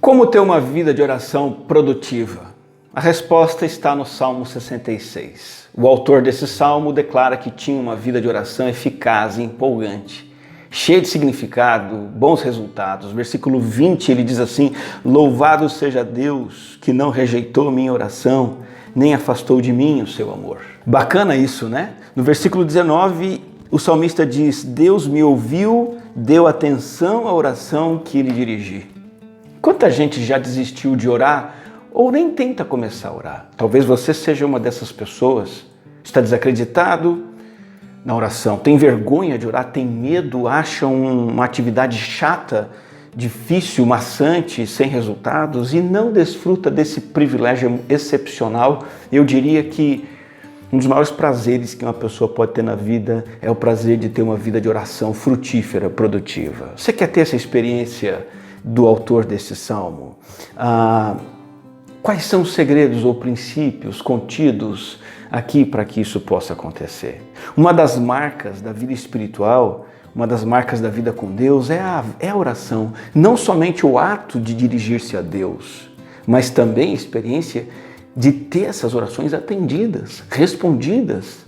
Como ter uma vida de oração produtiva? A resposta está no Salmo 66. O autor desse salmo declara que tinha uma vida de oração eficaz e empolgante, cheia de significado, bons resultados. Versículo 20 ele diz assim: louvado seja Deus que não rejeitou minha oração, nem afastou de mim o seu amor. Bacana isso, né? No versículo 19, o salmista diz: Deus me ouviu, deu atenção à oração que lhe dirigi. Quanta gente já desistiu de orar ou nem tenta começar a orar? Talvez você seja uma dessas pessoas. Está desacreditado na oração, tem vergonha de orar, tem medo, acha uma atividade chata, difícil, maçante, sem resultados e não desfruta desse privilégio excepcional. Eu diria que um dos maiores prazeres que uma pessoa pode ter na vida é o prazer de ter uma vida de oração frutífera, produtiva. Você quer ter essa experiência do autor desse salmo? Quais são os segredos ou princípios contidos aqui para que isso possa acontecer? Uma das marcas da vida espiritual, uma das marcas da vida com Deus é a oração. Não somente o ato de dirigir-se a Deus, mas também a experiência de ter essas orações atendidas, respondidas.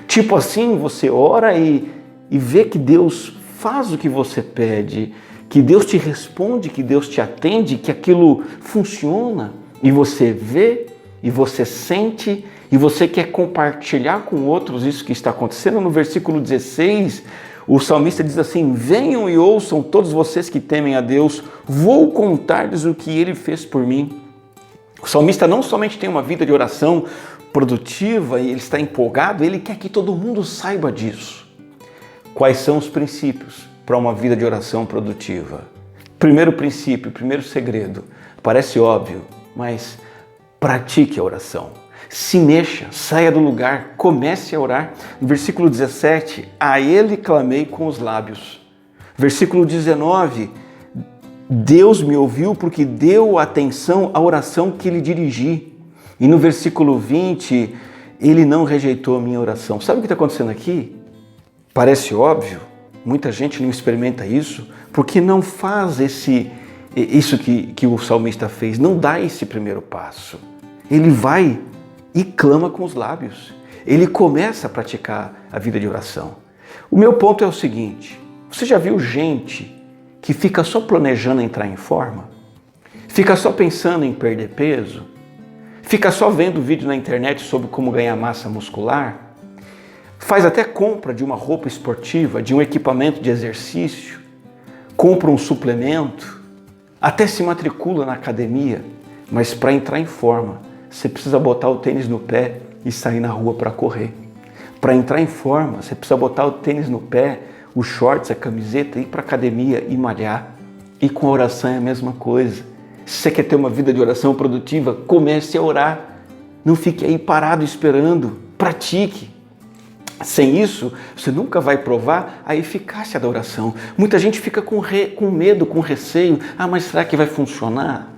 Tipo assim, você ora e vê que Deus faz o que você pede, que Deus te responde, que Deus te atende, que aquilo funciona e você vê e você sente e você quer compartilhar com outros isso que está acontecendo. No versículo 16, o salmista diz assim: venham e ouçam todos vocês que temem a Deus, vou contar-lhes o que Ele fez por mim. O salmista não somente tem uma vida de oração produtiva e ele está empolgado, ele quer que todo mundo saiba disso. Quais são os princípios para uma vida de oração produtiva? Primeiro princípio, primeiro segredo, parece óbvio, mas pratique a oração. Se mexa, saia do lugar, comece a orar. No versículo 17, a Ele clamei com os lábios. Versículo 19, Deus me ouviu porque deu atenção à oração que lhe dirigi. E no versículo 20, Ele não rejeitou a minha oração. Sabe o que está acontecendo aqui? Parece óbvio, muita gente não experimenta isso, porque não faz isso que o salmista fez, não dá esse primeiro passo. Ele vai e clama com os lábios. Ele começa a praticar a vida de oração. O meu ponto é o seguinte: você já viu gente que fica só planejando entrar em forma? Fica só pensando em perder peso? Fica só vendo vídeo na internet sobre como ganhar massa muscular? Faz até compra de uma roupa esportiva, de um equipamento de exercício, compra um suplemento, até se matricula na academia, mas para entrar em forma, você precisa botar o tênis no pé e sair na rua para correr. Para entrar em forma, você precisa botar o tênis no pé, os shorts, a camiseta, ir para a academia e malhar. E com a oração é a mesma coisa. Se você quer ter uma vida de oração produtiva, comece a orar. Não fique aí parado esperando. Pratique. Sem isso, você nunca vai provar a eficácia da oração. Muita gente fica com medo, com receio. Mas será que vai funcionar?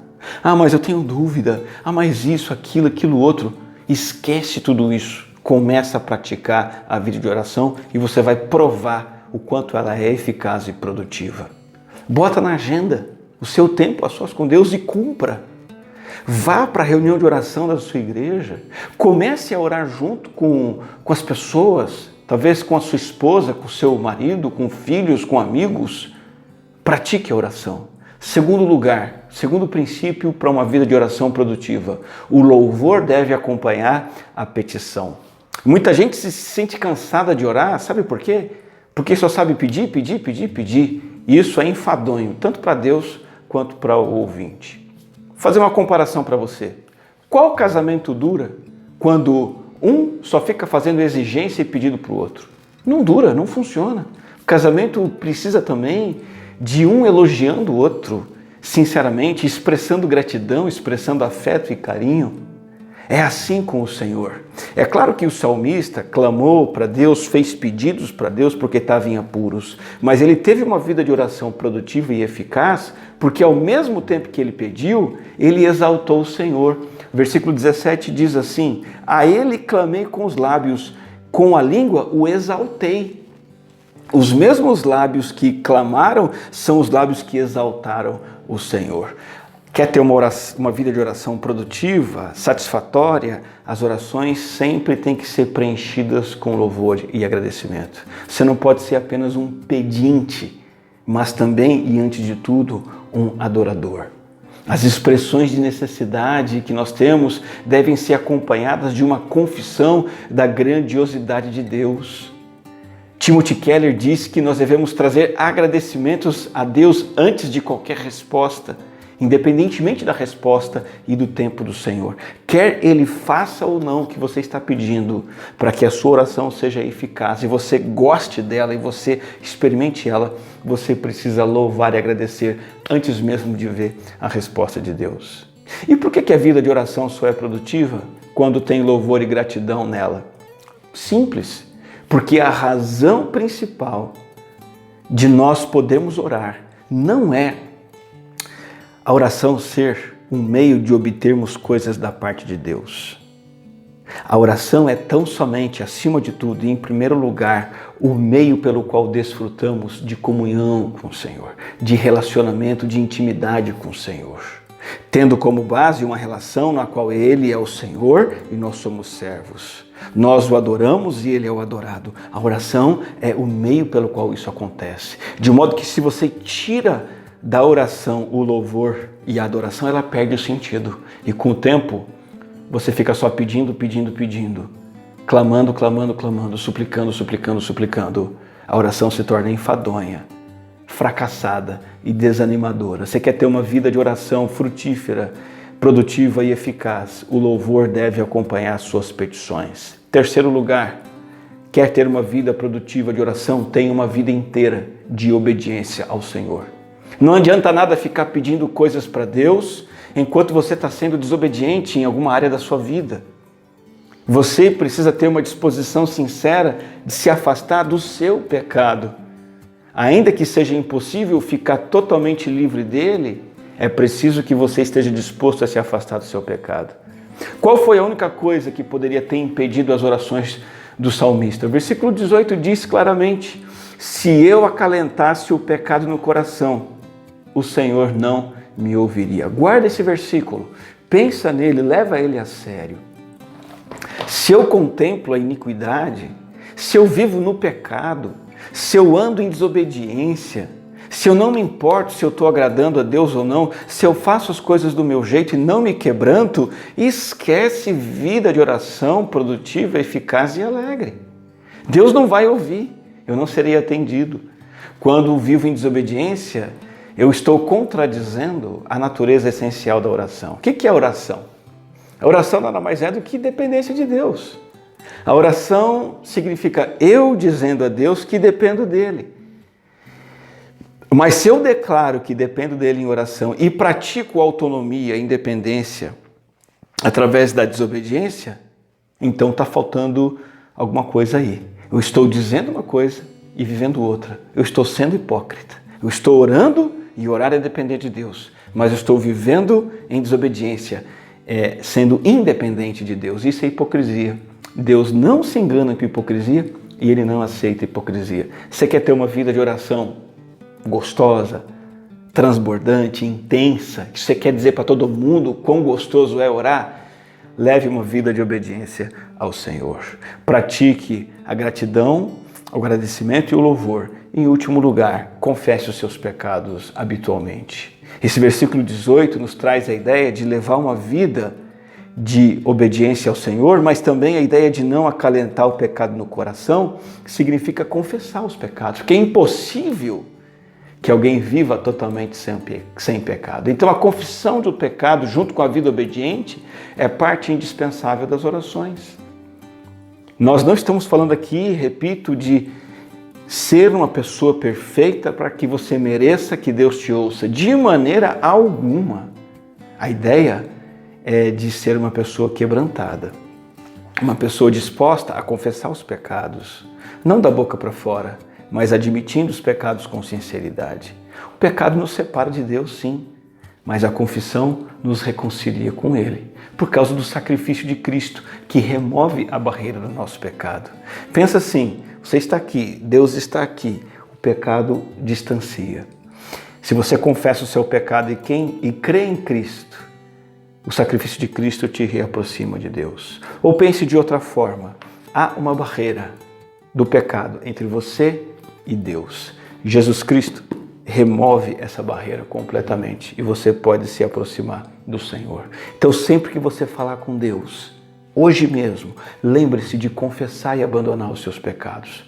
Mas eu tenho dúvida. Mas isso, aquilo outro. Esquece tudo isso. Começa a praticar a vida de oração e você vai provar o quanto ela é eficaz e produtiva. Bota na agenda o seu tempo a sós com Deus e cumpra. Vá para a reunião de oração da sua igreja. Comece a orar junto com as pessoas, talvez com a sua esposa, com o seu marido, com filhos, com amigos. Pratique a oração. Segundo lugar, segundo princípio para uma vida de oração produtiva, o louvor deve acompanhar a petição. Muita gente se sente cansada de orar, sabe por quê? Porque só sabe pedir. E isso é enfadonho, tanto para Deus quanto para o ouvinte. Vou fazer uma comparação para você. Qual casamento dura quando um só fica fazendo exigência e pedido para o outro? Não dura, não funciona. O casamento precisa também de um elogiando o outro, sinceramente, expressando gratidão, expressando afeto e carinho. É assim com o Senhor. É claro que o salmista clamou para Deus, fez pedidos para Deus porque estava em apuros, mas ele teve uma vida de oração produtiva e eficaz porque ao mesmo tempo que ele pediu, ele exaltou o Senhor. O versículo 17 diz assim: a ele clamei com os lábios, com a língua o exaltei. Os mesmos lábios que clamaram são os lábios que exaltaram o Senhor. Quer ter uma vida de oração produtiva, satisfatória? As orações sempre têm que ser preenchidas com louvor e agradecimento. Você não pode ser apenas um pedinte, mas também, e antes de tudo, um adorador. As expressões de necessidade que nós temos devem ser acompanhadas de uma confissão da grandiosidade de Deus. Timothy Keller diz que nós devemos trazer agradecimentos a Deus antes de qualquer resposta, independentemente da resposta e do tempo do Senhor. Quer Ele faça ou não o que você está pedindo, para que a sua oração seja eficaz e você goste dela e você experimente ela, você precisa louvar e agradecer antes mesmo de ver a resposta de Deus. E por que a vida de oração só é produtiva? Quando tem louvor e gratidão nela. Simples, porque a razão principal de nós podermos orar não é a oração ser um meio de obtermos coisas da parte de Deus. A oração é tão somente, acima de tudo e em primeiro lugar, o meio pelo qual desfrutamos de comunhão com o Senhor, de relacionamento, de intimidade com o Senhor, tendo como base uma relação na qual Ele é o Senhor e nós somos servos. Nós o adoramos e Ele é o adorado. A oração é o meio pelo qual isso acontece. De modo que se você tira da oração o louvor e a adoração, ela perde o sentido. E com o tempo, você fica só pedindo, clamando, suplicando. A oração se torna enfadonha, fracassada e desanimadora. Você quer ter uma vida de oração frutífera, produtiva e eficaz? O louvor deve acompanhar suas petições. Terceiro lugar, quer ter uma vida produtiva de oração? Tenha uma vida inteira de obediência ao Senhor. Não adianta nada ficar pedindo coisas para Deus enquanto você está sendo desobediente em alguma área da sua vida. Você precisa ter uma disposição sincera de se afastar do seu pecado. Ainda que seja impossível ficar totalmente livre dele, é preciso que você esteja disposto a se afastar do seu pecado. Qual foi a única coisa que poderia ter impedido as orações do salmista? O versículo 18 diz claramente: se eu acalentasse o pecado no coração, o Senhor não me ouviria. Guarda esse versículo, pensa nele, leva ele a sério. Se eu contemplo a iniquidade, se eu vivo no pecado, se eu ando em desobediência, se eu não me importo se eu estou agradando a Deus ou não, se eu faço as coisas do meu jeito e não me quebranto, esquece vida de oração produtiva, eficaz e alegre. Deus não vai ouvir, eu não serei atendido. Quando vivo em desobediência, eu estou contradizendo a natureza essencial da oração. O que é oração? A oração nada mais é do que dependência de Deus. A oração significa eu dizendo a Deus que dependo dele. Mas se eu declaro que dependo dele em oração e pratico autonomia, independência através da desobediência, então está faltando alguma coisa aí. Eu estou dizendo uma coisa e vivendo outra. Eu estou sendo hipócrita. Eu estou orando e orar é depender de Deus, mas eu estou vivendo em desobediência, sendo independente de Deus. Isso é hipocrisia. Deus não se engana com hipocrisia e Ele não aceita hipocrisia. Você quer ter uma vida de oração gostosa, transbordante, intensa, que você quer dizer para todo mundo quão gostoso é orar? Leve uma vida de obediência ao Senhor. Pratique a gratidão, o agradecimento e o louvor. Em último lugar, confesse os seus pecados habitualmente. Esse versículo 18 nos traz a ideia de levar uma vida de obediência ao Senhor, mas também a ideia de não acalentar o pecado no coração, que significa confessar os pecados, porque é impossível que alguém viva totalmente sem pecado. Então a confissão do pecado junto com a vida obediente é parte indispensável das orações. Nós não estamos falando aqui, repito, de ser uma pessoa perfeita para que você mereça que Deus te ouça. De maneira alguma. A ideia é de ser uma pessoa quebrantada. Uma pessoa disposta a confessar os pecados. Não da boca para fora, mas admitindo os pecados com sinceridade. O pecado nos separa de Deus, sim, mas a confissão nos reconcilia com Ele, por causa do sacrifício de Cristo, que remove a barreira do nosso pecado. Pensa assim, você está aqui, Deus está aqui, o pecado distancia. Se você confessa o seu pecado e crê em Cristo, o sacrifício de Cristo te reaproxima de Deus. Ou pense de outra forma, há uma barreira do pecado entre você e Deus. Jesus Cristo remove essa barreira completamente e você pode se aproximar do Senhor. Então, sempre que você falar com Deus, hoje mesmo, lembre-se de confessar e abandonar os seus pecados,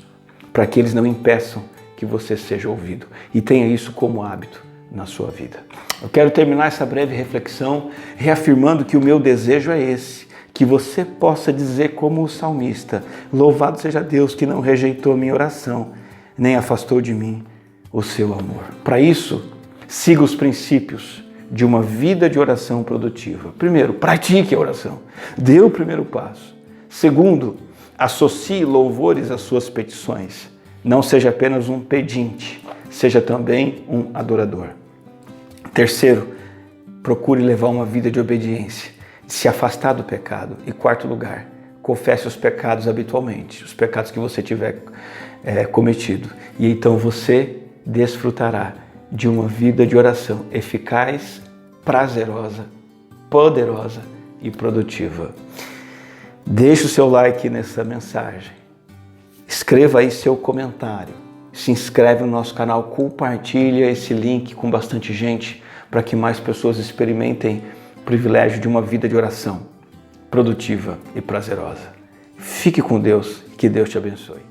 para que eles não impeçam que você seja ouvido e tenha isso como hábito na sua vida. Eu quero terminar essa breve reflexão reafirmando que o meu desejo é esse, que você possa dizer como o salmista: louvado seja Deus que não rejeitou minha oração, nem afastou de mim o seu amor. Para isso, siga os princípios de uma vida de oração produtiva. Primeiro, pratique a oração. Dê o primeiro passo. Segundo, associe louvores às suas petições. Não seja apenas um pedinte, seja também um adorador. Terceiro, procure levar uma vida de obediência, de se afastar do pecado. E quarto lugar, confesse os pecados habitualmente, os pecados que você tiver cometido. E então você desfrutará de uma vida de oração eficaz, prazerosa, poderosa e produtiva. Deixe o seu like nessa mensagem. Escreva aí seu comentário. Se inscreve no nosso canal, compartilha esse link com bastante gente para que mais pessoas experimentem o privilégio de uma vida de oração produtiva e prazerosa. Fique com Deus, que Deus te abençoe.